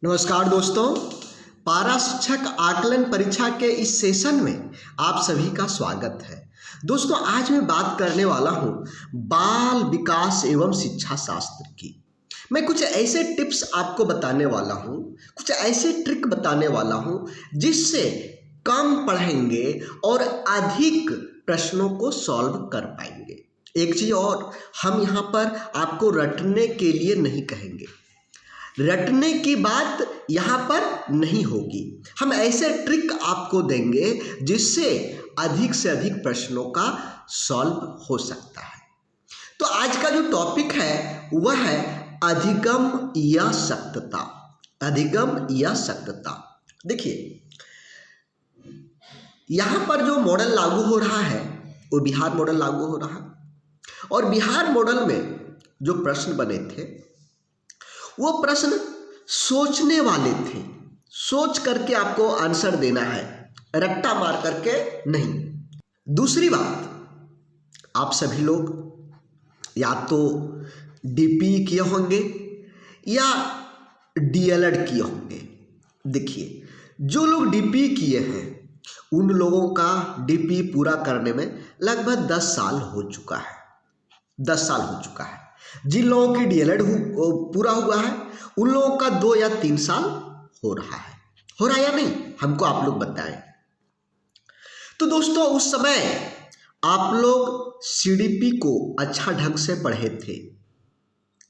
नमस्कार दोस्तों, पारा शिक्षक आकलन परीक्षा के इस सेशन में आप सभी का स्वागत है। दोस्तों, आज मैं बात करने वाला हूं बाल विकास एवं शिक्षा शास्त्र की। मैं कुछ ऐसे टिप्स आपको बताने वाला हूं, कुछ ऐसे ट्रिक बताने वाला हूं जिससे कम पढ़ेंगे और अधिक प्रश्नों को सॉल्व कर पाएंगे। एक चीज और, हम यहाँ पर आपको रटने के लिए नहीं कहेंगे, रटने की बात यहाँ पर नहीं होगी। हम ऐसे ट्रिक आपको देंगे जिससे अधिक से अधिक प्रश्नों का सॉल्व हो सकता है। तो आज का जो टॉपिक है वह है अधिगम या सख्तता। अधिगम या सख्तता। देखिए, यहाँ पर जो मॉडल लागू हो रहा है वो बिहार मॉडल लागू हो रहा है, और बिहार मॉडल में जो प्रश्न बने थे वो प्रश्न सोचने वाले थे। सोच करके आपको आंसर देना है, रट्टा मार करके नहीं। दूसरी बात, आप सभी लोग या तो डीपी किए होंगे या डीएलएड किए होंगे। देखिए, जो लोग डीपी किए हैं उन लोगों का डीपी पूरा करने में लगभग 10 साल हो चुका है। 10 साल हो चुका है। जिन लोगों की डीएलएड पूरा हुआ है उन लोगों का 2 या 3 साल हो रहा है। हो रहा है या नहीं, हमको आप लोग बताएं। तो दोस्तों, उस समय आप लोग सीडीपी को अच्छा ढंग से पढ़े थे,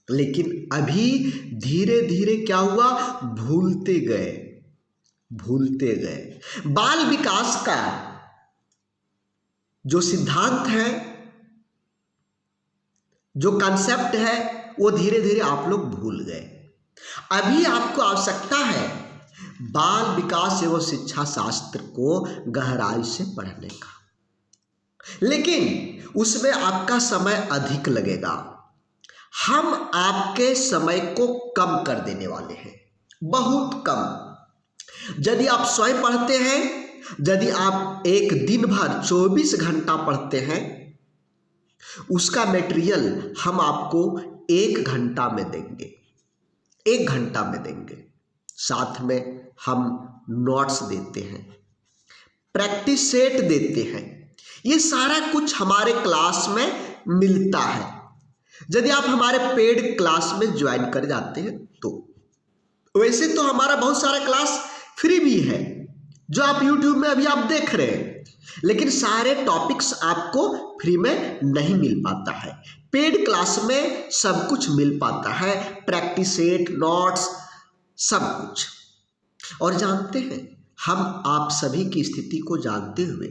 लेकिन अभी धीरे धीरे क्या हुआ, भूलते गए। बाल विकास का जो सिद्धांत है, जो कॉन्सेप्ट है, वो धीरे धीरे आप लोग भूल गए। अभी आपको आवश्यकता है बाल विकास एवं शिक्षा शास्त्र को गहराई से पढ़ने का, लेकिन उसमें आपका समय अधिक लगेगा। हम आपके समय को कम कर देने वाले हैं, बहुत कम। यदि आप स्वयं पढ़ते हैं, यदि आप एक दिन भर 24 घंटा पढ़ते हैं, उसका मटेरियल हम आपको 1 घंटा में देंगे। 1 घंटा में देंगे। साथ में हम नोट्स देते हैं, प्रैक्टिस सेट देते हैं। ये सारा कुछ हमारे क्लास में मिलता है। यदि आप हमारे पेड क्लास में ज्वाइन कर जाते हैं तो वैसे तो हमारा बहुत सारा क्लास फ्री भी है जो आप यूट्यूब में अभी आप देख रहे हैं, लेकिन सारे टॉपिक्स आपको फ्री में नहीं मिल पाता है। पेड क्लास में सब कुछ मिल पाता है, प्रैक्टिस सेट, नोट्स, सब कुछ। और जानते हैं, हम आप सभी की स्थिति को जानते हुए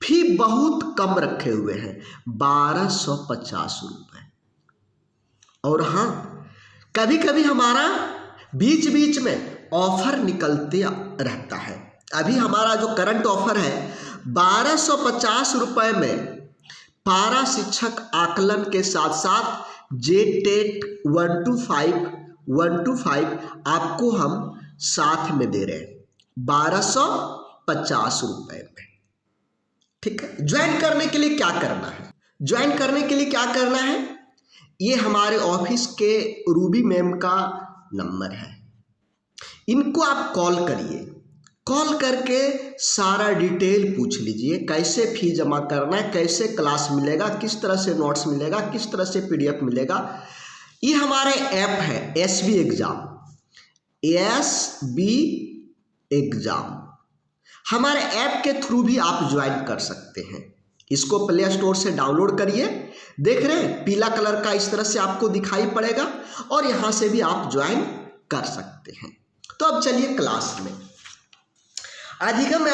फी बहुत कम रखे हुए हैं, 1250 रुपये। और हाँ, कभी कभी हमारा बीच बीच में ऑफर निकलते रहता है। अभी हमारा जो करंट ऑफर है 1250 रुपये में पारा शिक्षक आकलन के साथ साथ जेटेट 125 आपको हम साथ में दे रहे हैं 1250 रुपये में। ठीक है। ज्वाइन करने के लिए क्या करना है? ज्वाइन करने के लिए क्या करना है, ये हमारे ऑफिस के रूबी मैम का नंबर है। इनको आप कॉल करिए, कॉल करके सारा डिटेल पूछ लीजिए, कैसे फी जमा करना है, कैसे क्लास मिलेगा, किस तरह से नोट्स मिलेगा, किस तरह से पीडीएफ मिलेगा। ये हमारे ऐप है एसबी एग्जाम। हमारे ऐप के थ्रू भी आप ज्वाइन कर सकते हैं। इसको प्ले स्टोर से डाउनलोड करिए। देख रहे हैं, पीला कलर का इस तरह से आपको दिखाई पड़ेगा, और यहाँ से भी आप ज्वाइन कर सकते हैं। तो अब चलिए क्लास में। अधिगम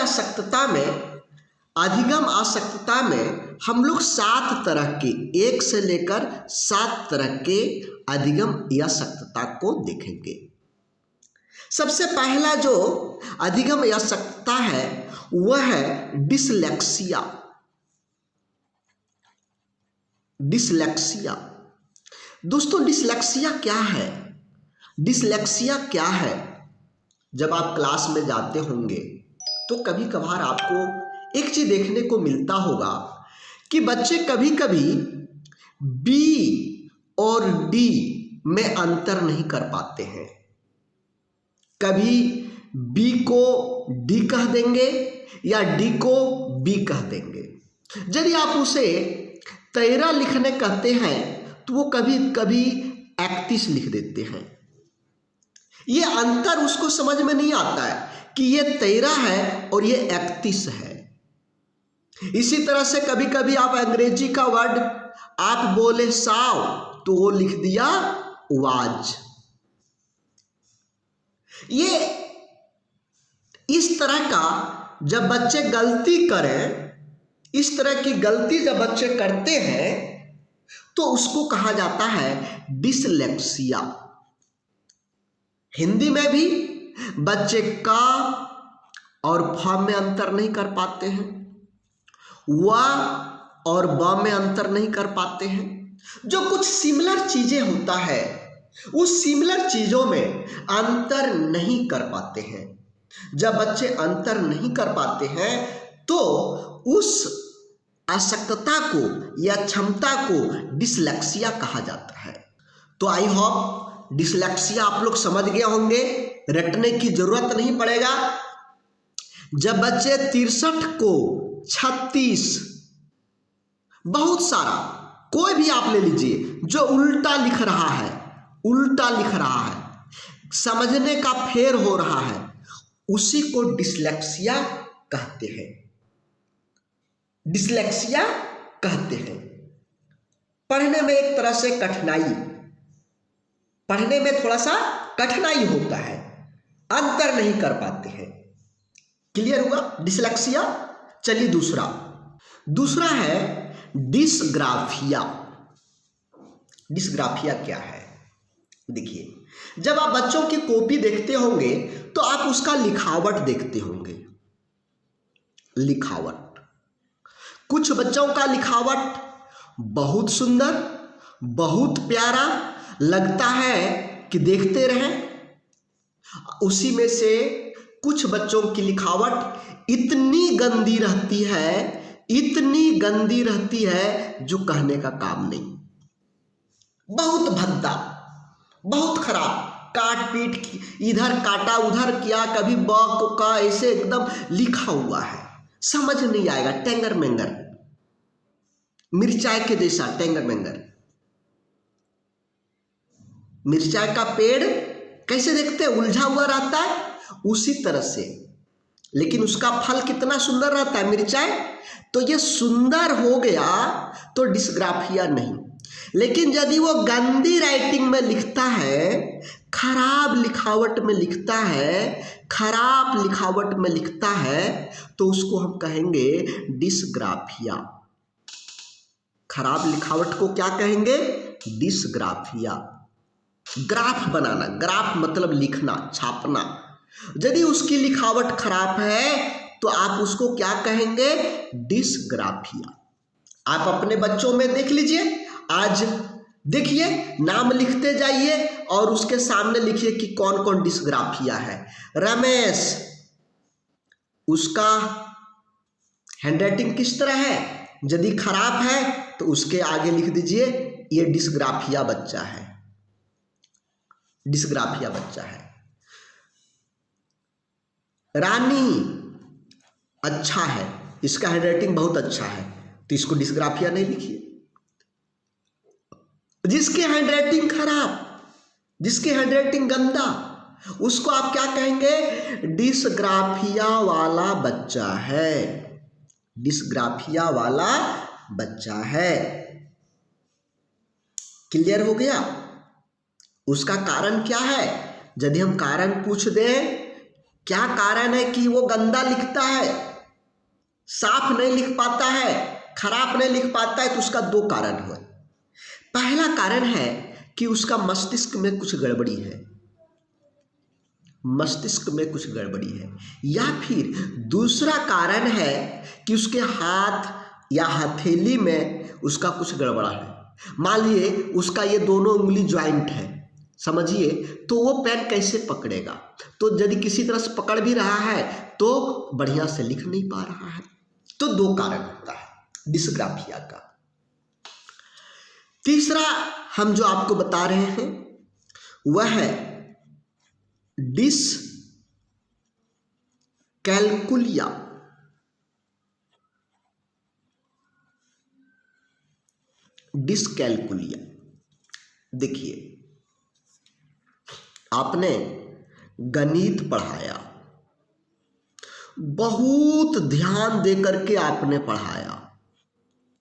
आसक्तता में हम लोग 7 तरह के, 1 से लेकर 7 तरह के अधिगम या सख्तता को देखेंगे। सबसे पहला जो अधिगम या सख्तता है वह है डिसलेक्सिया। दोस्तों, डिसलेक्सिया क्या है? जब आप क्लास में जाते होंगे तो कभी कभार आपको एक चीज देखने को मिलता होगा कि बच्चे कभी कभी बी और डी में अंतर नहीं कर पाते हैं। कभी बी को डी कह देंगे या डी को बी कह देंगे। यदि आप उसे 13 लिखने कहते हैं तो वो कभी कभी 31 लिख देते हैं। ये अंतर उसको समझ में नहीं आता है कि ये 13 है और ये 31 है। इसी तरह से कभी कभी आप अंग्रेजी का वर्ड आप बोले साव तो वो लिख दिया वाज। ये इस तरह का जब बच्चे गलती करें, इस तरह की गलती जब बच्चे करते हैं तो उसको कहा जाता है डिसलेक्सिया। हिंदी में भी बच्चे का और फ में अंतर नहीं कर पाते हैं, वा और ब में अंतर नहीं कर पाते हैं। जो कुछ सिमिलर चीजें होता है उस सिमिलर चीजों में अंतर नहीं कर पाते हैं। जब बच्चे अंतर नहीं कर पाते हैं तो उस अशक्तता को या क्षमता को डिसलेक्सिया कहा जाता है। तो आई होप डिसलेक्सिया आप लोग समझ गए होंगे, रटने की जरूरत नहीं पड़ेगा। जब बच्चे 63 को 36, बहुत सारा कोई भी आप ले लीजिए जो उल्टा लिख रहा है, उल्टा लिख रहा है, समझने का फेर हो रहा है, उसी को डिसलेक्सिया कहते हैं। डिसलेक्सिया कहते हैं। पढ़ने में एक तरह से कठिनाई, पढ़ने में थोड़ा सा कठिनाई होता है, अंतर नहीं कर पाते हैं। क्लियर हुआ डिसलेक्सिया। चलिए दूसरा है डिसग्राफिया। डिसग्राफिया क्या है? देखिए, जब आप बच्चों की कॉपी देखते होंगे तो आप उसका लिखावट देखते होंगे। लिखावट, कुछ बच्चों का लिखावट बहुत सुंदर, बहुत प्यारा लगता है कि देखते रहें। उसी में से कुछ बच्चों की लिखावट इतनी गंदी रहती है, इतनी गंदी रहती है जो कहने का काम नहीं। बहुत भद्दा, बहुत खराब, काट पीट इधर काटा उधर किया, कभी ब का ऐसे एकदम लिखा हुआ है, समझ नहीं आएगा। टेंगर मेंगर, मिर्चाई के जैसा टेंगर मेंगर। मिर्चाई का पेड़ कैसे देखते हैं, उलझा हुआ रहता है, उसी तरह से, लेकिन उसका फल कितना सुंदर रहता है, मिर्चाई। तो ये सुंदर हो गया तो डिसग्राफिया नहीं। लेकिन यदि वो गंदी राइटिंग में लिखता है, खराब लिखावट में लिखता है, खराब लिखावट में लिखता है, तो उसको हम कहेंगे डिसग्राफिया। खराब लिखावट को क्या कहेंगे? डिसग्राफिया। ग्राफ बनाना, ग्राफ मतलब लिखना, छापना। यदि उसकी लिखावट खराब है तो आप उसको क्या कहेंगे? डिसग्राफिया। आप अपने बच्चों में देख लीजिए, आज देखिए, नाम लिखते जाइए और उसके सामने लिखिए कि कौन कौन डिसग्राफिया है। रमेश, उसका हैंडराइटिंग किस तरह है? यदि खराब है तो उसके आगे लिख दीजिए ये डिसग्राफिया बच्चा है, डिसग्राफिया बच्चा है। रानी, अच्छा है, इसका हैंडराइटिंग बहुत अच्छा है, तो इसको डिसग्राफिया नहीं लिखिए। जिसके हैंडराइटिंग खराब, जिसके हैंडराइटिंग गंदा, उसको आप क्या कहेंगे? डिसग्राफिया वाला बच्चा है, डिसग्राफिया वाला बच्चा है। क्लियर हो गया? उसका कारण क्या है? यदि हम कारण पूछ दें, क्या कारण है कि वो गंदा लिखता है, साफ नहीं लिख पाता है, खराब नहीं लिख पाता है, तो उसका दो कारण हुए। पहला कारण है कि उसका मस्तिष्क में कुछ गड़बड़ी है, मस्तिष्क में कुछ गड़बड़ी है। या फिर दूसरा कारण है कि उसके हाथ या हथेली में उसका कुछ गड़बड़ा है। मान लिए उसका ये दोनों उंगली ज्वाइंट है, समझिए, तो वो पेन कैसे पकड़ेगा? तो यदि किसी तरह से पकड़ भी रहा है तो बढ़िया से लिख नहीं पा रहा है। तो दो कारण होता है डिसग्राफिया का। तीसरा हम जो आपको बता रहे हैं वह है डिसलेक्सिया। कैलकुलिया, डिसकैलकुलिया। देखिए, आपने गणित पढ़ाया, बहुत ध्यान दे करके आपने पढ़ाया,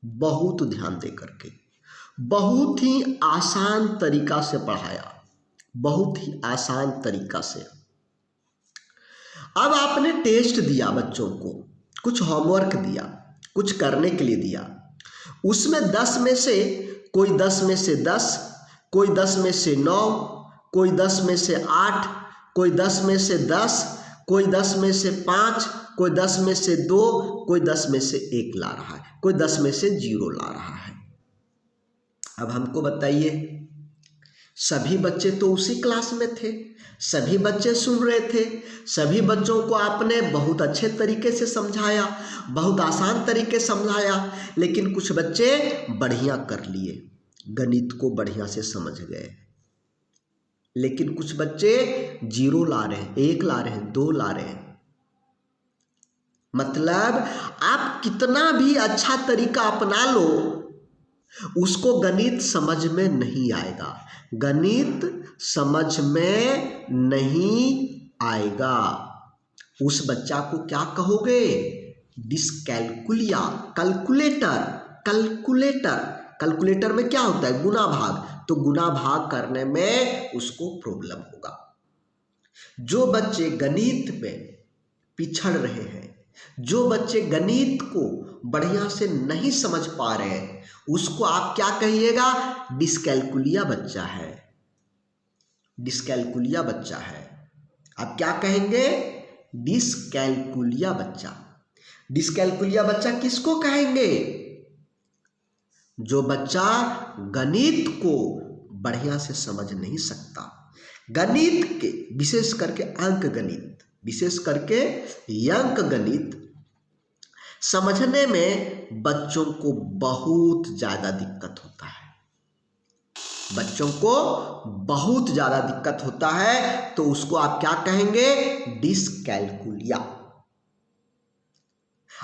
बहुत ध्यान दे करके, बहुत ही आसान तरीका से पढ़ाया, बहुत ही आसान तरीका से। अब आपने टेस्ट दिया बच्चों को, कुछ होमवर्क दिया, कुछ करने के लिए दिया, उसमें 10 में से कोई 10 में से 10, कोई 10 में से 9, कोई 10 में से 8, कोई 10 में से 10, कोई 10 में से 5, कोई 10 में से 2, कोई 10 में से 1 ला रहा है, कोई 10 में से 0 ला रहा है। अब हमको बताइए, सभी बच्चे तो उसी क्लास में थे, सभी बच्चे सुन रहे थे, सभी बच्चों को आपने बहुत अच्छे तरीके से समझाया, बहुत आसान तरीके से समझाया, लेकिन कुछ बच्चे बढ़िया कर लिए, गणित को बढ़िया से समझ गए, लेकिन कुछ बच्चे 0 ला रहे हैं, 1 ला रहे हैं, 2 ला रहे हैं। मतलब आप कितना भी अच्छा तरीका अपना लो, उसको गणित समझ में नहीं आएगा, गणित समझ में नहीं आएगा। उस बच्चा को क्या कहोगे? Dyscalculia, calculator, calculator. कैलकुलेटर में क्या होता है? गुना भाग, तो गुना भाग करने में उसको प्रॉब्लम होगा। जो बच्चे गणित में पिछड़ रहे हैं, जो बच्चे गणित को बढ़िया से नहीं समझ पा रहे हैं, उसको आप क्या कहिएगा? डिसकैलकुलिया बच्चा है, डिसकैलकुलिया बच्चा है। आप क्या कहेंगे? डिसकैलकुलिया बच्चा। डिसकैलकुलिया बच्चा किसको कहेंगे? जो बच्चा गणित को बढ़िया से समझ नहीं सकता, गणित के विशेष करके अंक गणित, विशेष करके अंक गणित समझने में बच्चों को बहुत ज़्यादा दिक्कत होता है, बच्चों को बहुत ज़्यादा दिक्कत होता है, तो उसको आप क्या कहेंगे? डिसकैलकुलिया।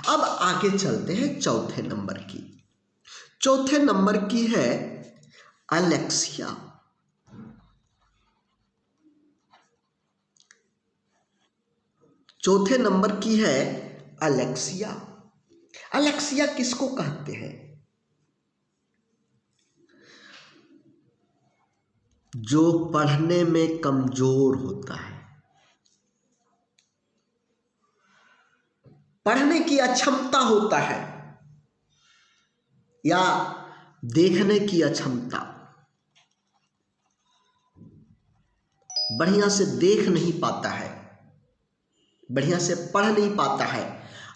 अब आगे चलते हैं चौथे नंबर की। चौथे नंबर की है अलेक्सिया। चौथे नंबर की है अलेक्सिया। अलेक्सिया किसको कहते हैं? जो पढ़ने में कमजोर होता है, पढ़ने की अक्षमता होता है, या देखने की अक्षमता, बढ़िया से देख नहीं पाता है, बढ़िया से पढ़ नहीं पाता है,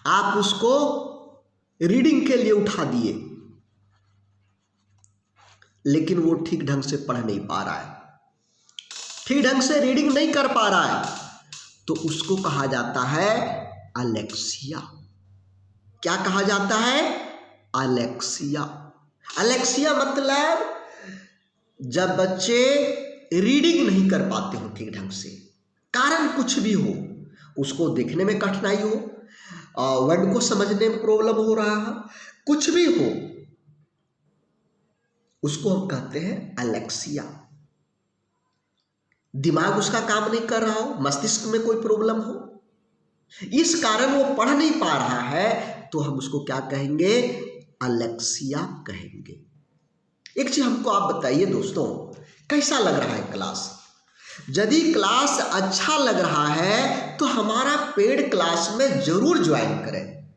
आप उसको रीडिंग के लिए उठा दिए, लेकिन वो ठीक ढंग से पढ़ नहीं पा रहा है, ठीक ढंग से रीडिंग नहीं कर पा रहा है, तो उसको कहा जाता है अलेक्सिया। क्या कहा जाता है? अलेक्सिया। अलेक्सिया मतलब जब बच्चे रीडिंग नहीं कर पाते हो ठीक ढंग से, कारण कुछ भी हो, उसको देखने में कठिनाई हो, वर्ड को समझने में प्रॉब्लम हो रहा है, कुछ भी हो, उसको हम कहते हैं अलेक्सिया। दिमाग उसका काम नहीं कर रहा हो, मस्तिष्क में कोई प्रॉब्लम हो, इस कारण वो पढ़ नहीं पा रहा है, तो हम उसको क्या कहेंगे? अलेक्सिया कहेंगे। एक चीज हमको आप बताइए दोस्तों, कैसा लग रहा है क्लास? यदि क्लास अच्छा लग रहा है तो हमारा पेड क्लास में जरूर ज्वाइन करें।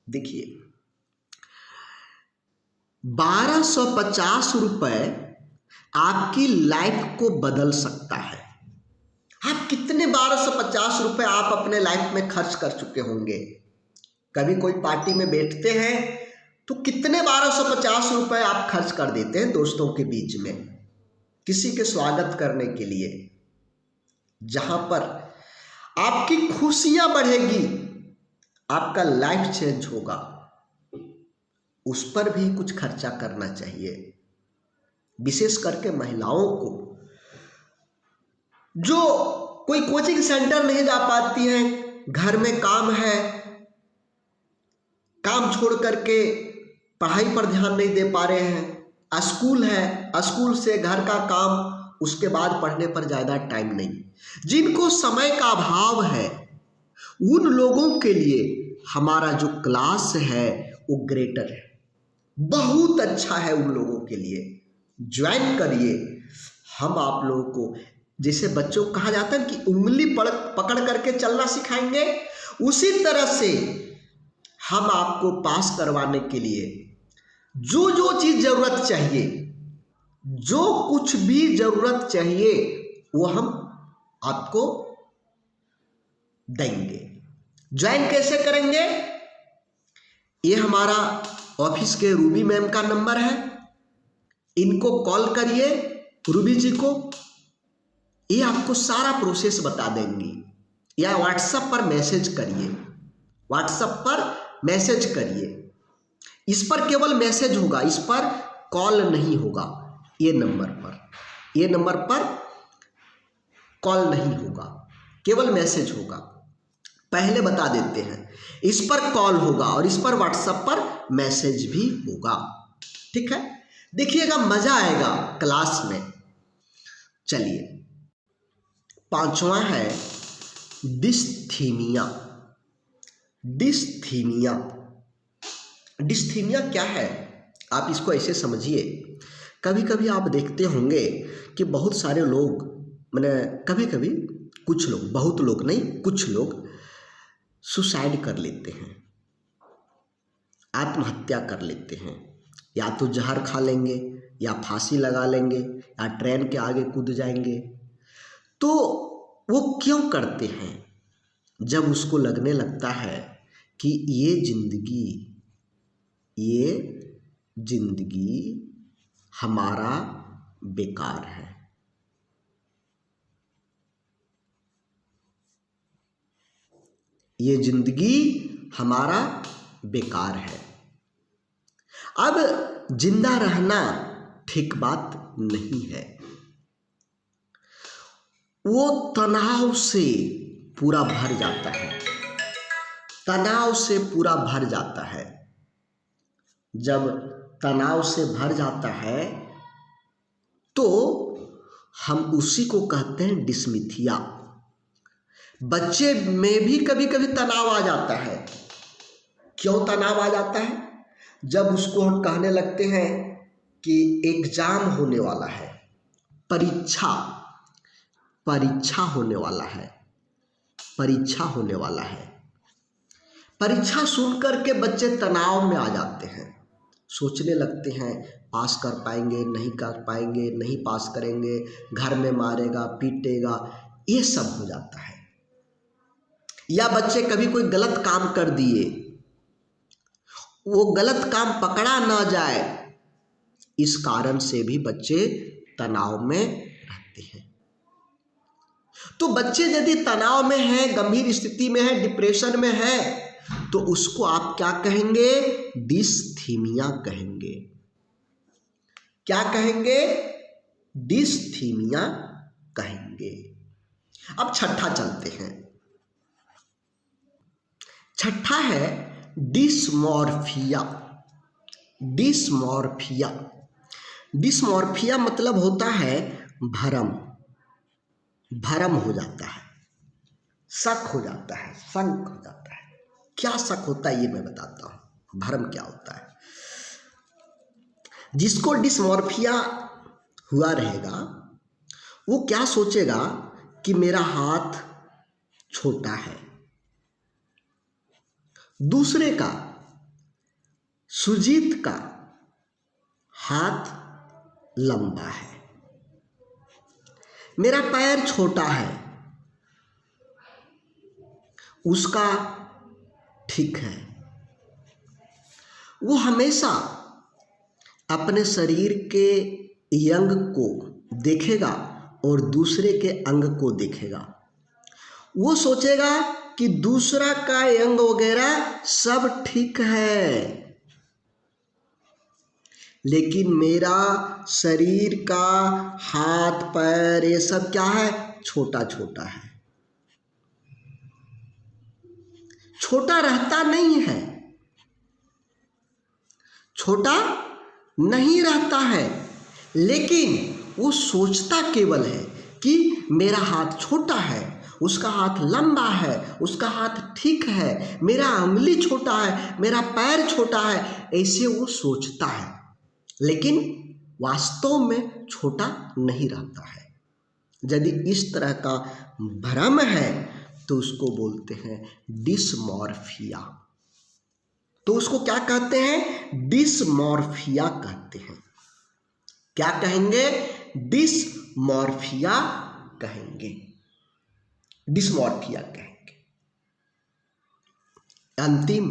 देखिए, 1250 रुपए आपकी लाइफ को बदल सकता है। आप कितने 1250 रुपए आप अपने लाइफ में खर्च कर चुके होंगे? कभी कोई पार्टी में बैठते हैं तो कितने 1250 रुपए आप खर्च कर देते हैं दोस्तों के बीच में, किसी के स्वागत करने के लिए, जहां पर आपकी खुशियां बढ़ेगी, आपका लाइफ चेंज होगा, उस पर भी कुछ खर्चा करना चाहिए। विशेष करके महिलाओं को, जो कोई कोचिंग सेंटर नहीं जा पाती हैं, घर में काम है, काम छोड़ करके पढ़ाई पर ध्यान नहीं दे पा रहे हैं, स्कूल है, स्कूल से घर का काम, उसके बाद पढ़ने पर ज़्यादा टाइम नहीं। जिनको समय का अभाव है उन लोगों के लिए हमारा जो क्लास है वो ग्रेटर है, बहुत अच्छा है। उन लोगों के लिए ज्वाइन करिए। हम आप लोगों को, जैसे बच्चों को कहा जाता है कि उंगली पकड़ करके चलना सिखाएंगे, उसी तरह से हम आपको पास करवाने के लिए जो जो चीज़ ज़रूरत चाहिए, जो कुछ भी ज़रूरत चाहिए वो हम आपको देंगे। ज्वाइन कैसे करेंगे? ये हमारा ऑफिस के रूबी मैम का नंबर है, इनको कॉल करिए, रूबी जी को, ये आपको सारा प्रोसेस बता देंगी। या व्हाट्सएप पर मैसेज करिए, व्हाट्सएप पर मैसेज करिए। इस पर केवल मैसेज होगा, इस पर कॉल नहीं होगा। ये नंबर पर कॉल नहीं होगा, केवल मैसेज होगा। पहले बता देते हैं, इस पर कॉल होगा और इस पर व्हाट्सएप पर मैसेज भी होगा। ठीक है, देखिएगा मजा आएगा क्लास में। चलिए, पांचवा है डिस्थीमिया। डिस्थीमिया, डिस्थीमिया क्या है? आप इसको ऐसे समझिए, कभी कभी आप देखते होंगे कि बहुत सारे लोग, मैंने कभी कभी कुछ लोग, बहुत लोग नहीं, कुछ लोग सुसाइड कर लेते हैं, आत्महत्या कर लेते हैं। या तो जहर खा लेंगे, या फांसी लगा लेंगे, या ट्रेन के आगे कूद जाएंगे। तो वो क्यों करते हैं? जब उसको लगने लगता है कि ये जिंदगी हमारा बेकार है। ये जिंदगी हमारा बेकार है। अब जिंदा रहना ठीक बात नहीं है। वो तनाव से पूरा भर जाता है, तनाव से पूरा भर जाता है। जब तनाव से भर जाता है तो हम उसी को कहते हैं डिसमिथिया। बच्चे में भी कभी कभी तनाव आ जाता है। क्यों तनाव आ जाता है? जब उसको हम कहने लगते हैं कि एग्जाम होने वाला है, परीक्षा होने वाला है, परीक्षा होने वाला है। परीक्षा सुनकर के बच्चे तनाव में आ जाते हैं, सोचने लगते हैं पास कर पाएंगे, नहीं कर पाएंगे, नहीं पास करेंगे, घर में मारेगा, पीटेगा, ये सब हो जाता है। या बच्चे कभी कोई गलत काम कर दिए, वो गलत काम पकड़ा ना जाए, इस कारण से भी बच्चे तनाव में रहते हैं। तो बच्चे यदि तनाव में हैं, गंभीर स्थिति में है, डिप्रेशन में है, तो उसको आप क्या कहेंगे? डिस्थीमिया कहेंगे। क्या कहेंगे? डिस्थीमिया कहेंगे। अब छठा चलते हैं। छठा है डिस्मॉर्फिया। डिस्मॉर्फिया, डिस्मॉर्फिया मतलब होता है भरम। भरम हो जाता है, शक हो जाता है, शंक हो जाता है। क्या शक होता है ये मैं बताता हूँ। भरम क्या होता है? जिसको डिस्मॉर्फिया हुआ रहेगा वो क्या सोचेगा कि मेरा हाथ छोटा है, दूसरे का, सुजीत का हाथ लंबा है, मेरा पैर छोटा है, उसका ठीक है। वो हमेशा अपने शरीर के अंग को देखेगा और दूसरे के अंग को देखेगा। वो सोचेगा कि दूसरा का अंग वगैरह सब ठीक है, लेकिन मेरा शरीर का हाथ पैर ये सब क्या है? छोटा छोटा है। छोटा रहता नहीं है, छोटा नहीं रहता है, लेकिन वो सोचता केवल है कि मेरा हाथ छोटा है, उसका हाथ लंबा है, उसका हाथ ठीक है, मेरा उंगली छोटा है, मेरा पैर छोटा है, ऐसे वो सोचता है, लेकिन वास्तव में छोटा नहीं रहता है। यदि इस तरह का भ्रम है तो उसको बोलते हैं डिसमॉर्फिया। तो उसको क्या कहते हैं? डिसमॉर्फिया कहते हैं। क्या कहेंगे? डिसमॉर्फिया कहेंगे, डिसमॉर्फिया कहेंगे। अंतिम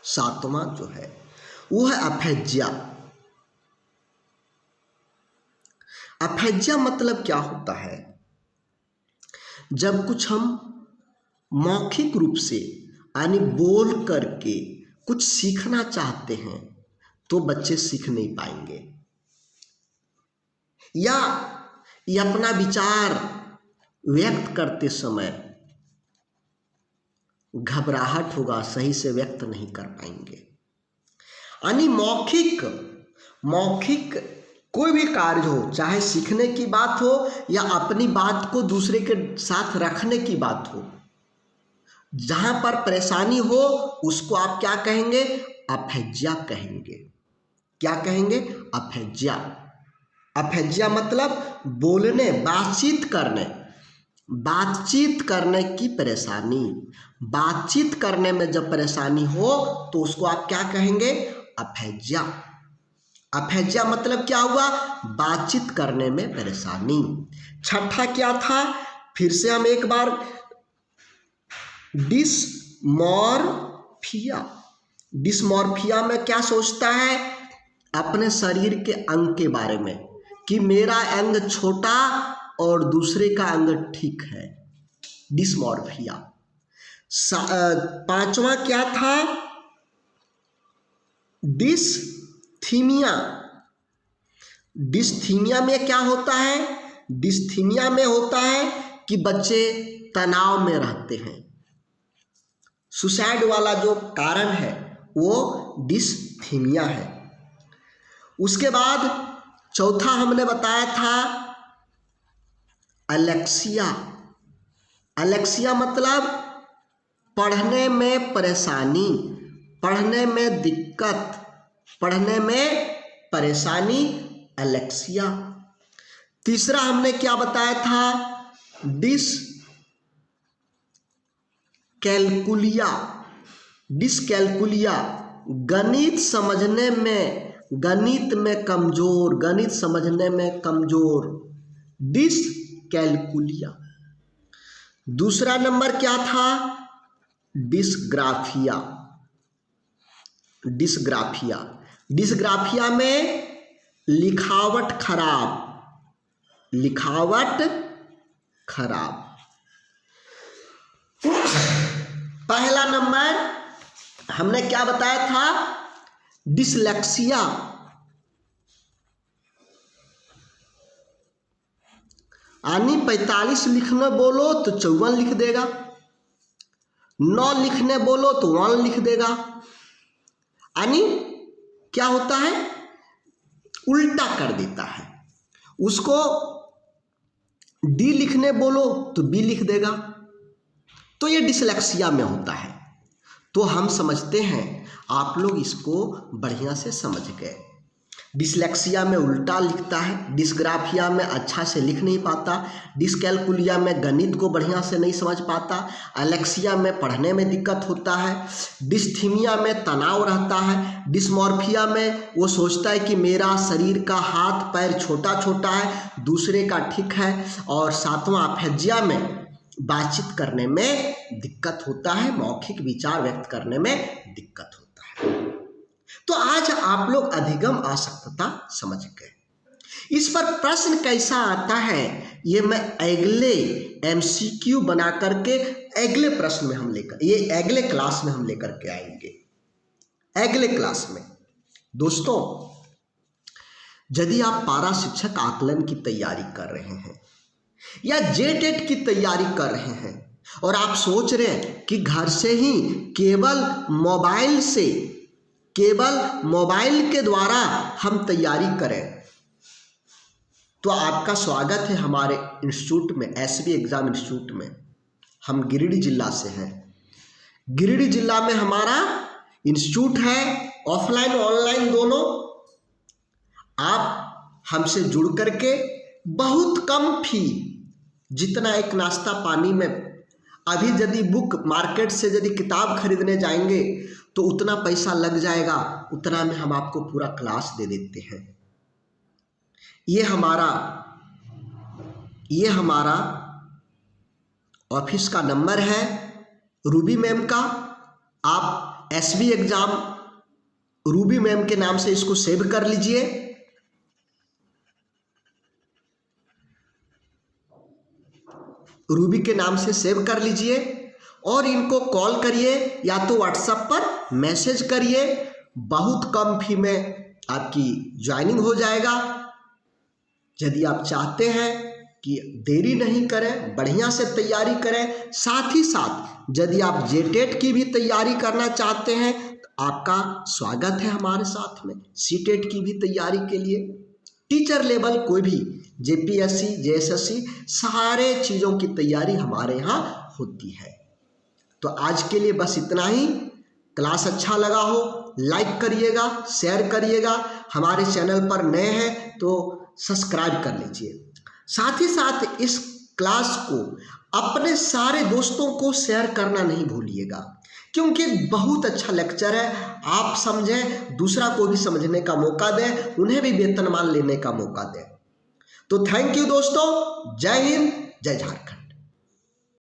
सातवां जो है वो है अफेजिया। अफेजिया मतलब क्या होता है? जब कुछ हम मौखिक रूप से यानी बोल करके कुछ सीखना चाहते हैं तो बच्चे सीख नहीं पाएंगे, या ये अपना विचार व्यक्त करते समय घबराहट होगा, सही से व्यक्त नहीं कर पाएंगे। यानी मौखिक कोई भी कार्य हो, चाहे सीखने की बात हो या अपनी बात को दूसरे के साथ रखने की बात हो, जहां पर परेशानी हो उसको आप क्या कहेंगे? अफेजिया कहेंगे। क्या कहेंगे? अफेजिया। अफेजिया मतलब बोलने, बातचीत करने की परेशानी। बातचीत करने में जब परेशानी हो तो उसको आप क्या कहेंगे? अफेजिया। अफेजिया मतलब क्या हुआ? बातचीत करने में परेशानी। छठा क्या था? फिर से हम एक बार, डिसमॉर्फिया। डिसमॉर्फिया में क्या सोचता है? अपने शरीर के अंग के बारे में कि मेरा अंग छोटा और दूसरे का अंग ठीक है, डिसमॉर्फिया। पांचवा क्या था? डिस्थीमिया। डिस्थीमिया में क्या होता है? डिस्थीमिया में होता है कि बच्चे तनाव में रहते हैं। सुसाइड वाला जो कारण है वो डिस्थीमिया है। उसके बाद चौथा हमने बताया था एलेक्सिया। एलेक्सिया मतलब पढ़ने में परेशानी, पढ़ने में दिक्कत, पढ़ने में परेशानी, एलेक्सिया। तीसरा हमने क्या बताया था? डिसकैल्कुलिया। डिसकैल्कुलिया गणित समझने में, गणित में कमजोर, गणित समझने में कमजोर, डिसकैल्कुलिया। दूसरा नंबर क्या था? डिसग्राफिया। डिसग्राफिया, डिसग्राफिया में लिखावट खराब, लिखावट खराब। पहला नंबर हमने क्या बताया था? डिसलेक्सिया। यानी 45 लिखने बोलो तो 54 लिख देगा, 9 लिखने बोलो तो 1 लिख देगा। यानी क्या होता है? उल्टा कर देता है। उसको डी लिखने बोलो तो बी लिख देगा। तो ये डिसलेक्सिया में होता है। तो हम समझते हैं आप लोग इसको बढ़िया से समझ गए। डिसलेक्सिया में उल्टा लिखता है, डिसग्राफिया में अच्छा से लिख नहीं पाता, डिसकैल्कुलिया में गणित को बढ़िया से नहीं समझ पाता, एलेक्सिया में पढ़ने में दिक्कत होता है, डिस्थीमिया में तनाव रहता है, डिसमॉर्फिया में वो सोचता है कि मेरा शरीर का हाथ पैर छोटा छोटा है, दूसरे का ठीक है, और सातवां अफेजिया में बातचीत करने में दिक्कत होता है, मौखिक विचार व्यक्त करने में दिक्कत होता है। तो आज आप लोग अधिगम आसक्तता समझ गए। इस पर प्रश्न कैसा आता है ये मैं अगले MCQ बना करके अगले प्रश्न में हम लेकर, ये अगले क्लास में हम लेकर के आएंगे। अगले क्लास में दोस्तों, यदि आप पारा शिक्षक आकलन की तैयारी कर रहे हैं या JTET की तैयारी कर रहे हैं और आप सोच रहे हैं कि घर से ही केवल मोबाइल के द्वारा हम तैयारी करें, तो आपका स्वागत है हमारे इंस्टीट्यूट में, एसबी एग्जाम इंस्टीट्यूट में। हम गिरिडीह जिला से हैं। गिरिडीह जिला में हमारा इंस्टीट्यूट है, ऑफलाइन ऑनलाइन दोनों। आप हमसे जुड़ करके बहुत कम फी, जितना एक नाश्ता पानी में, अभी यदि बुक मार्केट से यदि किताब खरीदने जाएंगे तो उतना पैसा लग जाएगा, उतना में हम आपको पूरा क्लास दे देते हैं। ये हमारा ऑफिस का नंबर है रूबी मैम का। आप एसबी एग्जाम रूबी मैम के नाम से इसको सेव कर लीजिए। रूबी के नाम से सेव कर लीजिए और इनको कॉल करिए या तो व्हाट्सएप पर मैसेज करिए। बहुत कम फी में आपकी ज्वाइनिंग हो जाएगा। यदि आप चाहते हैं कि देरी नहीं करें, बढ़िया से तैयारी करें, साथ ही साथ यदि आप जेटेट की भी तैयारी करना चाहते हैं तो आपका स्वागत है हमारे साथ में। सीटेट की भी तैयारी के लिए टीचर लेवल कोई भी, जेपीएससी, जेएसएससी, सारे चीज़ों की तैयारी हमारे यहाँ होती है। तो आज के लिए बस इतना ही। क्लास अच्छा लगा हो लाइक करिएगा, शेयर करिएगा। हमारे चैनल पर नए हैं तो सब्सक्राइब कर लीजिए। साथ ही साथ इस क्लास को अपने सारे दोस्तों को शेयर करना नहीं भूलिएगा, क्योंकि बहुत अच्छा लेक्चर है। आप समझें, दूसरा को भी समझने का मौका दें, उन्हें भी वेतनमान लेने का मौका दें। तो थैंक यू दोस्तों। जय हिंद, जय झारखंड।